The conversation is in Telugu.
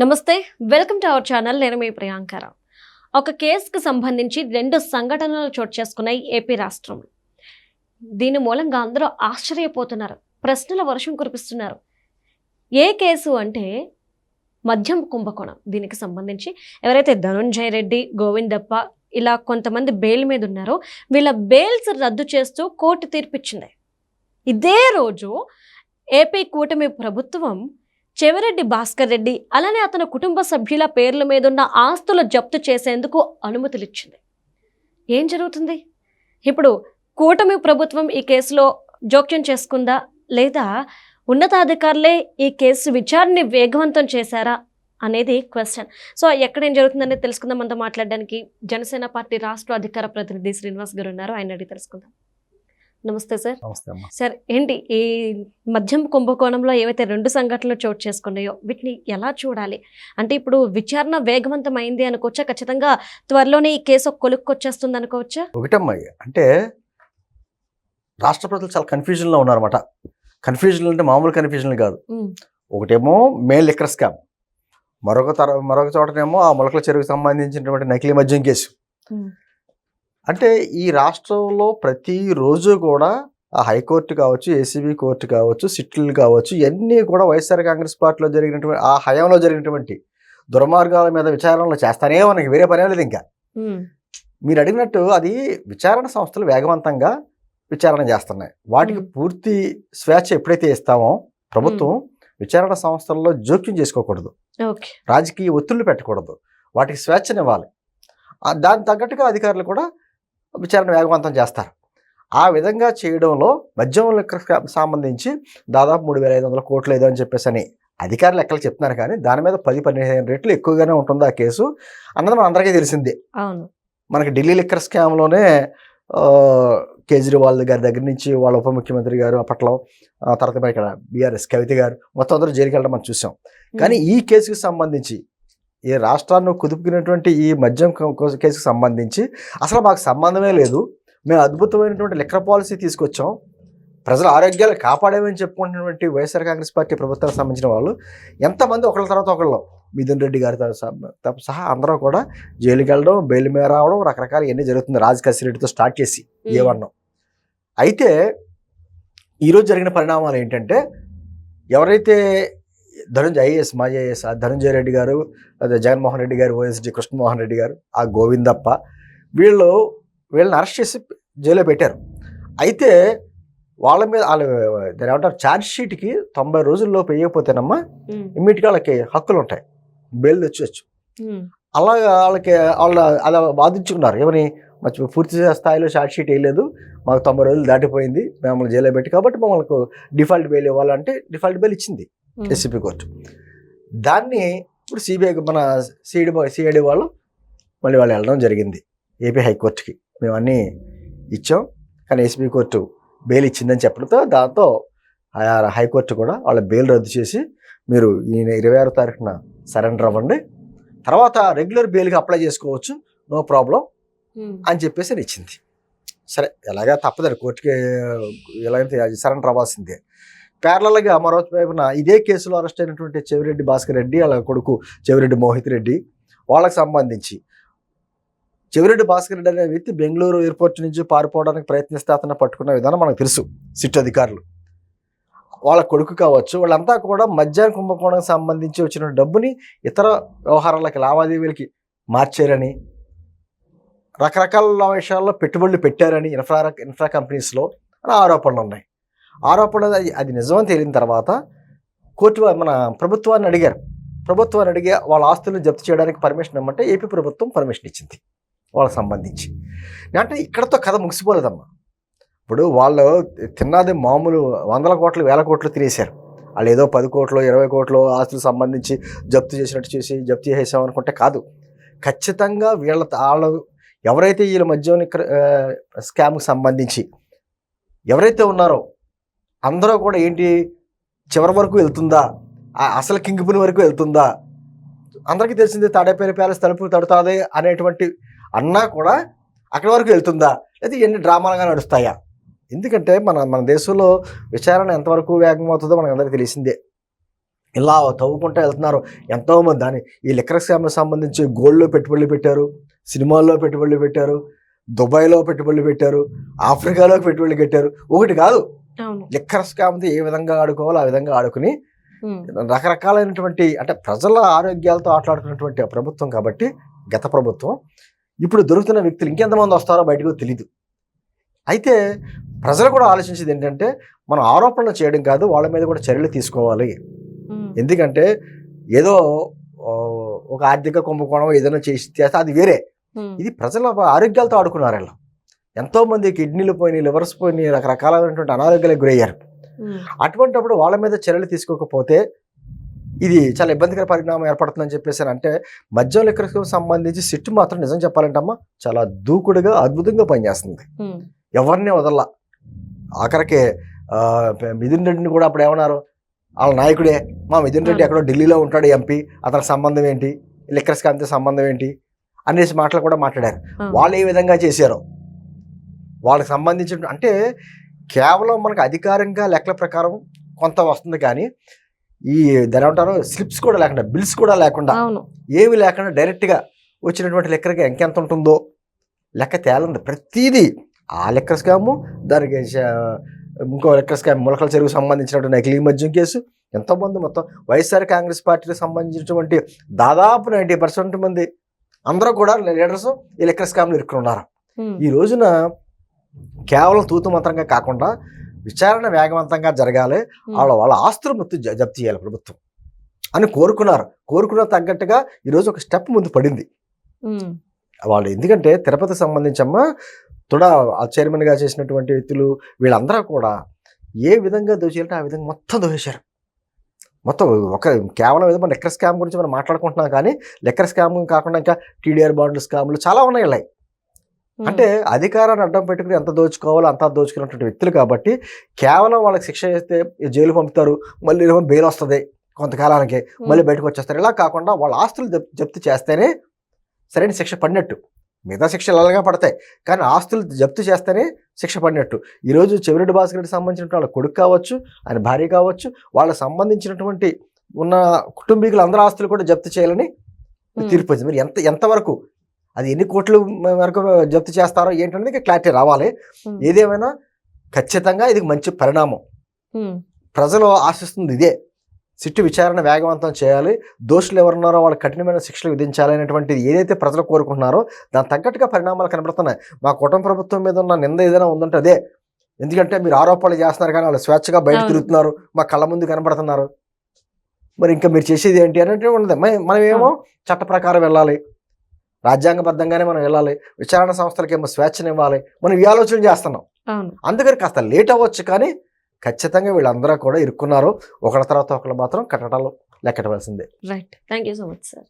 నమస్తే, వెల్కమ్ టు అవర్ ఛానల్. నేను మీ ప్రియాంకరావు. ఒక కేసుకు సంబంధించి 2 సంఘటనలు చోటు చేసుకున్నాయి ఏపీ రాష్ట్రంలో. దీని మూలంగా అందరూ ఆశ్చర్యపోతున్నారు, ప్రశ్నల వర్షం కురిపిస్తున్నారు. ఏ కేసు అంటే మద్యం కుంభకోణం. దీనికి సంబంధించి ఎవరైతే ధనుంజయ రెడ్డి, గోవిందప్ప ఇలా కొంతమంది బెయిల్ మీద ఉన్నారో వీళ్ళ బెయిల్స్ రద్దు చేస్తూ కోర్టు తీర్పిచ్చింది. ఇదే రోజు ఏపీ కూటమి ప్రభుత్వం చెవిరెడ్డి భాస్కర్ రెడ్డి అలానే అతని కుటుంబ సభ్యుల పేర్ల మీద ఉన్న ఆస్తులు జప్తు చేసేందుకు అనుమతులు ఇచ్చింది. ఏం జరుగుతుంది ఇప్పుడు? కూటమి ప్రభుత్వం ఈ కేసులో జోక్యం చేసుకుందా, లేదా ఉన్నతాధికారులే ఈ కేసు విచారణని వేగవంతం చేశారా అనేది క్వశ్చన్. సో ఎక్కడేం జరుగుతుందనేది తెలుసుకుందాం. మనతో మాట్లాడడానికి జనసేన పార్టీ రాష్ట్ర అధికార ప్రతినిధి శ్రీనివాస్ గారు ఉన్నారు. ఆయన అడిగి తెలుసుకుందాం. నమస్తే సార్. నమస్తే అమ్మా. సార్, ఏంటి ఈ మద్యం కుంభకోణంలో ఏవైతే 2 సంఘటనలు చోటు చేసుకున్నాయో వీటిని ఎలా చూడాలి? అంటే ఇప్పుడు విచారణ వేగవంతం అయింది అనుకోవచ్చా? ఖచ్చితంగా త్వరలోనే ఈ కేసు కొలుక్కొచ్చేస్తుంది అనుకోవచ్చా? ఒకటమ్మా, అంటే రాష్ట్ర ప్రజలు చాలా కన్ఫ్యూజన్లో ఉన్నారన్నమాట. కన్ఫ్యూజన్ అంటే మామూలు కన్ఫ్యూజన్ కాదు. ఒకటేమో మెయిన్ లిక్కర్ స్కామ్, మరొక చోటనేమో ఆ మొలకల చెరువుకు సంబంధించినటువంటి నకిలీ మద్యం కేసు. అంటే ఈ రాష్ట్రంలో ప్రతిరోజు కూడా ఆ హైకోర్టు కావచ్చు, ఏసీబీ కోర్టు కావచ్చు, సిట్లు కావచ్చు, ఇవన్నీ కూడా వైఎస్ఆర్ కాంగ్రెస్ పార్టీలో జరిగినటువంటి ఆ హయాంలో జరిగినటువంటి దుర్మార్గాల మీద విచారణలు చేస్తానే మనకి వేరే పనే లేదు. ఇంకా మీరు అడిగినట్టు అది విచారణ సంస్థలు వేగవంతంగా విచారణ చేస్తున్నాయి. వాటికి పూర్తి స్వేచ్ఛ ఎప్పుడైతే ఇస్తామో ప్రభుత్వం విచారణ సంస్థల్లో జోక్యం చేసుకోకూడదు, రాజకీయ ఒత్తిళ్లు పెట్టకూడదు, వాటికి స్వేచ్ఛనివ్వాలి. దానికి తగ్గట్టుగా అధికారులు కూడా విచారణ వేగవంతం చేస్తారు. ఆ విధంగా చేయడంలో మద్యం లెక్కకు సంబంధించి దాదాపు 3,500 కోట్లు ఏదో అని చెప్పేసి అని అధికారులు లెక్కలు చెప్తున్నారు. కానీ దాని మీద 10-15 రెట్లు ఎక్కువగానే ఉంటుంది ఆ కేసు అన్నది మన అందరికీ తెలిసిందే. మనకి ఢిల్లీ లిక్కర్ స్కామ్లోనే కేజ్రీవాల్ గారి దగ్గర నుంచి వాళ్ళ ఉప ముఖ్యమంత్రి గారు అప్పట్లో, తర్వాత ఇక్కడ బీఆర్ఎస్ కవిత గారు మొత్తం అందరూ జైలుకి వెళ్ళడం మనం చూసాం. కానీ ఈ కేసుకి సంబంధించి ఈ రాష్ట్రాన్ని కుదుపుకున్నటువంటి ఈ మద్యం కేసుకు సంబంధించి అసలు మాకు సంబంధమే లేదు, మేము అద్భుతమైనటువంటి లిక్కర్ పాలసీ తీసుకొచ్చాం, ప్రజల ఆరోగ్యాలు కాపాడేమని చెప్పుకుంటున్నటువంటి వైఎస్ఆర్ కాంగ్రెస్ పార్టీ ప్రభుత్వానికి సంబంధించిన వాళ్ళు ఎంతమంది ఒకళ్ళ తర్వాత ఒకళ్ళు, మిథున్ రెడ్డి గారితో సహా అందరూ కూడా జైలుకి వెళ్ళడం, బెయిల్ మీద రావడం, రకరకాల ఇవన్నీ జరుగుతుంది. రెడ్డితో స్టార్ట్ చేసి ఏమన్నాం. అయితే ఈరోజు జరిగిన పరిణామాలు ఏంటంటే, ఎవరైతే ఐఏఎస్ మాజీ ఐఏఎస్ ధనుంజయ రెడ్డి గారు, అదే జగన్మోహన్ రెడ్డి గారు, ఓఎస్డి కృష్ణమోహన్ రెడ్డి గారు, ఆ గోవిందప్ప వీళ్ళని అరెస్ట్ చేసి జైల్లో పెట్టారు. అయితే వాళ్ళ మీద దాని ఏమంటారు, ఛార్జ్ షీట్కి 90 రోజుల్లోపు వేయకపోతేనమ్మా ఇమ్మీడియట్గా వాళ్ళకి హక్కులు ఉంటాయి, బెయిల్ తెచ్చవచ్చు. అలాగా వాళ్ళు అలా బాధించుకున్నారు. ఏమని, పూర్తి స్థాయిలో ఛార్జ్ షీట్ వేయలేదు, మాకు 90 రోజులు దాటిపోయింది, మమ్మల్ని జైల్లో పెట్టి, కాబట్టి మమ్మల్ని డిఫాల్ట్ బెయిల్ ఇవ్వాలంటే డిఫాల్ట్ బెయిల్ ఇచ్చింది ఎస్సీపీ కోర్టు. దాన్ని ఇప్పుడు సిబిఐ మన సిఐడి వాళ్ళు మళ్ళీ వెళ్ళడం జరిగింది ఏపీ హైకోర్టుకి. మేము అన్నీ ఇచ్చాం, కానీ ఎస్సీపీ కోర్టు బెయిల్ ఇచ్చిందని చెప్పడంతో దాంతో హైకోర్టు కూడా వాళ్ళ బెయిల్ రద్దు చేసి మీరు ఈ 26వ తారీఖున సరెండర్ అవ్వండి, తర్వాత రెగ్యులర్ బెయిల్కి అప్లై చేసుకోవచ్చు, నో ప్రాబ్లం అని చెప్పేసి ఇచ్చింది. సరే, ఎలాగా తప్పదు, కోర్టుకి ఎలాగైతే సరెండర్ అవ్వాల్సిందే. ప్యారలల్గా మరో వైపున ఇదే కేసులో అరెస్ట్ అయినటువంటి చెవిరెడ్డి భాస్కర్ రెడ్డి, వాళ్ళ కొడుకు చెవిరెడ్డి మోహిత్ రెడ్డి, వాళ్ళకి సంబంధించి చెవిరెడ్డి భాస్కర్ రెడ్డి అనే వ్యక్తి బెంగళూరు ఎయిర్పోర్ట్ నుంచి పారిపోవడానికి ప్రయత్నిస్తే అతను పట్టుకున్న విధానం మనకు తెలుసు. సిట్ అధికారులు వాళ్ళ కొడుకు కావచ్చు, వాళ్ళంతా కూడా మద్యం కుంభకోణానికి సంబంధించి వచ్చిన డబ్బుని ఇతర వ్యవహారాలకి, లావాదేవీలకి మార్చారని, రకరకాల విషయాల్లో పెట్టుబడులు పెట్టారని ఇన్ఫ్రా కంపెనీస్లో ఆరోపణలు ఉన్నాయి. ఆరోపణలు అది నిజమని తేలిన తర్వాత కోర్టు మన ప్రభుత్వాన్ని అడిగారు. ప్రభుత్వాన్ని అడిగి వాళ్ళ ఆస్తులను జప్తు చేయడానికి పర్మిషన్ ఇవ్వమంటే ఏపీ ప్రభుత్వం పర్మిషన్ ఇచ్చింది వాళ్ళకి సంబంధించి. అంటే ఇక్కడతో కథ ముగిసిపోలేదమ్మా. ఇప్పుడు వాళ్ళు తిన్నది మామూలు 100 కోట్లు 1000 కోట్లు తినేశారు. వాళ్ళు ఏదో 10 కోట్లు 20 కోట్లు ఆస్తులకు సంబంధించి జప్తు చేసినట్టు చేసి జప్తు చేసామనుకుంటే కాదు. ఖచ్చితంగా వాళ్ళు ఎవరైతే వీళ్ళ మద్యం స్కామ్కి సంబంధించి ఎవరైతే ఉన్నారో అందరూ కూడా ఏంటి, చివరి వరకు వెళ్తుందా, అసలు కింగ్పిన్ వరకు వెళ్తుందా, అందరికీ తెలిసిందే తాడేపల్లి ప్యాలెస్ తలుపులు తడుతుంది అనేటువంటి అన్నా కూడా అక్కడి వరకు వెళ్తుందా, లేదా ఎన్ని డ్రామాలుగా నడుస్తాయా? ఎందుకంటే మన దేశంలో విచారణ ఎంతవరకు వేగం అవుతుందో మనకు అందరికీ తెలిసిందే. ఇలా తవ్వుకుంటూ వెళ్తున్నారు ఎంతోమంది. దాని ఈ లిక్కర్ స్కామ్కి సంబంధించి గోల్డ్లో పెట్టుబడులు పెట్టారు, సినిమాల్లో పెట్టుబడులు పెట్టారు, దుబాయ్లో పెట్టుబడులు పెట్టారు, ఆఫ్రికాలో పెట్టుబడులు పెట్టారు. ఒకటి కాదు, లిక్కర్ స్కామ్తో ఏ విధంగా ఆడుకోవాలో ఆ విధంగా ఆడుకుని రకరకాలైనటువంటి అంటే ప్రజల ఆరోగ్యాలతో ఆటలాడుకున్నటువంటి ప్రభుత్వం కాబట్టి గత ప్రభుత్వం. ఇప్పుడు దొరుకుతున్న వ్యక్తులు ఇంకెంతమంది వస్తారో బయటకు తెలియదు. అయితే ప్రజలు కూడా ఆలోచించేది ఏంటంటే మనం ఆరోపణలు చేయడం కాదు, వాళ్ళ మీద కూడా చర్యలు తీసుకోవాలి. ఎందుకంటే ఏదో ఒక ఆర్థిక కుంభకోణం ఏదైనా చేస్తే అది వేరే, ఇది ప్రజల ఆరోగ్యాలతో ఆడుకున్నారు. ఇలా ఎంతోమంది కిడ్నీలు పోయినాయి, లివర్స్ పోయినాయి, రకరకాలైనటువంటి అనారోగ్యాలకు గురయ్యారు. అటువంటిప్పుడు వాళ్ళ మీద చర్యలు తీసుకోకపోతే ఇది చాలా ఇబ్బందికర పరిణామం ఏర్పడుతుందని చెప్పేసి అంటే మద్యం లిక్కర్కి సంబంధించి సిట్టు మాత్రం నిజం చెప్పాలంటే అమ్మ చాలా దూకుడుగా అద్భుతంగా పనిచేస్తుంది. ఎవరిని వదల్లా. ఆఖరికి మిథున్ రెడ్డిని కూడా అప్పుడు ఏమన్నారు, వాళ్ళ నాయకుడే మా మిథున్ రెడ్డి ఎక్కడో ఢిల్లీలో ఉంటాడు ఎంపీ, అతనికి సంబంధం ఏంటి, లిక్కర్ స్కామ్తో సంబంధం ఏంటి అనేసి మాటలు కూడా మాట్లాడారు. వాళ్ళు ఏ విధంగా చేశారో వాళ్ళకి సంబంధించిన అంటే కేవలం మనకు అధికారంగా లెక్కల ప్రకారం కొంత వస్తుంది, కానీ ఈ దాని ఏమంటారు స్లిప్స్ కూడా లేకుండా, బిల్స్ కూడా లేకుండా, ఏమి లేకుండా డైరెక్ట్గా వచ్చినటువంటి లెక్కలకి ఇంకెంత ఉంటుందో లెక్క తేలంది. ప్రతిదీ ఆ లెక్కర్ స్కాము, దానికి ఇంకో లెక్కర్ స్కామ్ మొలకల చెరువుకు సంబంధించినటువంటి నకిలీ మద్యం కేసు, ఎంతోమంది మొత్తం వైఎస్ఆర్ కాంగ్రెస్ పార్టీకి సంబంధించినటువంటి దాదాపు 90% మంది అందరూ కూడా లీడర్స్ ఈ లెక్కర్ స్కామ్లు ఇరుక్కున్నారు. ఈ రోజున కేవలం తూతు మంత్రంగా కాకుండా విచారణ వేగవంతంగా జరగాలి, వాళ్ళ ఆస్తులు మొత్తం జప్తు చేయాలి ప్రభుత్వం అని కోరుకున్నారు. కోరుకున్న తగ్గట్టుగా ఈరోజు ఒక స్టెప్ ముందు పడింది వాళ్ళు. ఎందుకంటే తిరుపతికి సంబంధించమ్మా తుడా చైర్మన్గా చేసినటువంటి వ్యక్తులు వీళ్ళందరూ కూడా ఏ విధంగా దోచేయాలంటే ఆ విధంగా మొత్తం దోచేశారు. మొత్తం ఒక కేవలం ఏదో మన లెక్కర్ స్కామ్ గురించి మనం మాట్లాడుకుంటున్నాం, కానీ లెక్కర్ స్కామ్ కాకుండా ఇంకా టీడీఆర్ బాండ్ల స్కామ్లు చాలా ఉన్నాయి. అంటే అధికారాన్ని అడ్డం పెట్టుకుని ఎంత దోచుకోవాలో అంత దోచుకున్నటువంటి వ్యక్తులు కాబట్టి కేవలం వాళ్ళకి శిక్ష చేస్తే జైలు పంపుతారు, మళ్ళీ బెయిల్ వస్తుంది కొంతకాలానికి, మళ్ళీ బయటకు వచ్చేస్తారు. ఇలా కాకుండా వాళ్ళ ఆస్తులు జప్తు చేస్తేనే సరైన శిక్ష పడినట్టు. మిగతా శిక్షలు ఎలాగా పడతాయి, కానీ ఆస్తులు జప్తు చేస్తేనే శిక్ష పడినట్టు. ఈరోజు చెవిరెడ్డి భాస్కర్ రెడ్డికి సంబంధించిన వాళ్ళ కొడుకు కావచ్చు, ఆయన భార్య కావచ్చు, వాళ్ళకి సంబంధించినటువంటి ఉన్న కుటుంబీకులు అందరూ ఆస్తులు కూడా జప్తు చేయాలని తీర్పు వచ్చింది. మరి ఎంతవరకు అది ఎన్ని కోట్లు వరకు జప్తు చేస్తారో ఏంటనేది క్లారిటీ రావాలి. ఏదేమైనా ఖచ్చితంగా ఇది మంచి పరిణామం. ప్రజలు ఆశిస్తుంది ఇదే. సిట్టు విచారణ వేగవంతం చేయాలి, దోషులు ఎవరున్నారో వాళ్ళకి కఠినమైన శిక్షలు విధించాలి అనేటువంటిది ఏదైతే ప్రజలు కోరుకుంటున్నారో దాని తగ్గట్టుగా పరిణామాలు కనబడుతున్నాయి. మా కుటుంబ ప్రభుత్వం మీద ఉన్న నింద ఏదైనా ఉందంటే అదే. ఎందుకంటే మీరు ఆరోపణలు చేస్తున్నారు కానీ వాళ్ళు స్వేచ్ఛగా బయట తిరుగుతున్నారు, మా కళ్ళ ముందు కనబడుతున్నారు. మరి ఇంకా మీరు చేసేది ఏంటి అనేది ఉండదు. మనం ఏమో చట్ట ప్రకారం వెళ్ళాలి, రాజ్యాంగబద్ధంగానే మనం వెళ్ళాలి, విచారణ సంస్థలకి ఏమో స్వేచ్ఛనివ్వాలి, మనం ఈ ఆలోచన చేస్తున్నాం. అందుకని కాస్త లేట్ అవ్వచ్చు, కానీ ఖచ్చితంగా వీళ్ళందరూ కూడా ఇరుక్కున్నారు. ఒకళ్ళ తర్వాత ఒకళ్ళు మాత్రం కట్టడాలు లెక్కటవలసిందే. Right, thank you so much sir.